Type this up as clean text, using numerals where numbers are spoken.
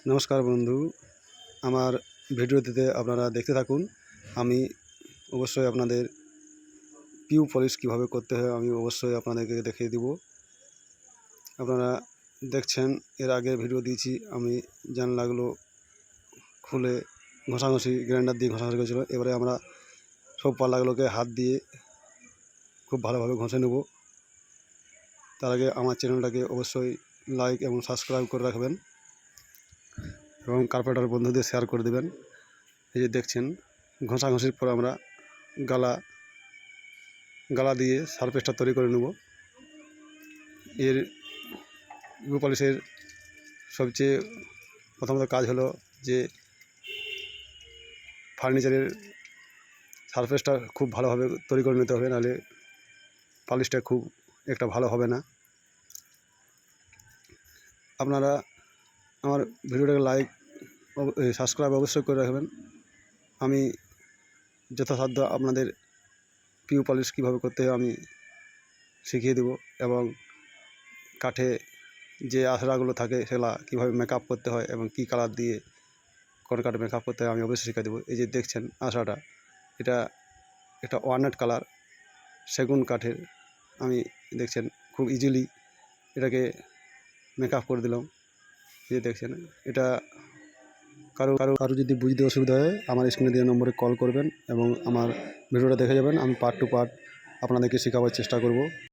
नमस्कार बंधु আমার ভিডিওটিতে আপনারা দেখতে থাকুন। আমি অবশ্যই আপনাদের পিউ পলিশ কিভাবে করতে হয় আমি অবশ্যই আপনাদেরকে দেখিয়ে দিব। আপনারা দেখছেন এর আগে ভিডিও দিয়েছি আমি জানলাগুলো খুলে ঘষাঘষি গ্রাইন্ডার দিয়ে ঘষাঘষি করেছিল। এবারে আমরা সব পাল্লাগুলোকে হাত দিয়ে খুব ভালোভাবে ঘষে নেব। তার আগে আমার চ্যানেলটাকে অবশ্যই লাইক এবং সাবস্ক্রাইব করে রাখবেন এবং কার্পেটার বন্ধুদের শেয়ার করে দেবেন। এই যে দেখছেন ঘষাঘষির পর আমরা গালা দিয়ে সারফেসটা তৈরি করে নেব। এর পিউ পলিশের সবচেয়ে প্রথমত কাজ হলো যে ফার্নিচারের সারফেসটা খুব ভালোভাবে তৈরি করে নিতে হবে, নাহলে পলিশটা খুব একটা ভালো হবে না। আপনারা আমার ভিডিওটাকে লাইক সাবস্ক্রাইব অবশ্যই করে রাখবেন। আমি যথাসাধ্য আপনাদের পিউ পলিশ কীভাবে করতে হয় আমি শিখিয়ে দেব এবং কাঠে যে আশড়াগুলো থাকে সেগুলা কীভাবে মেকআপ করতে হয় এবং কী কালার দিয়ে কোন কাঠে মেকআপ করতে হয় আমি অবশ্যই শিখিয়ে দেবো। এই যে দেখছেন আশড়াটা, এটা ওয়ালনাট কালার সেগুন কাঠের। আমি দেখছেন খুব ইজিলি এটাকে মেকআপ করে দিলাম। এই যে দেখছেন এটা কারো যদি বুঝতে অসুবিধা হয় আমার স্ক্রিনে দেওয়া নম্বরে কল করবেন এবং আমার ভিডিওটা দেখে যাবেন। আমি পার্ট টু পার্ট আপনাদেরকে শেখাবার চেষ্টা করব।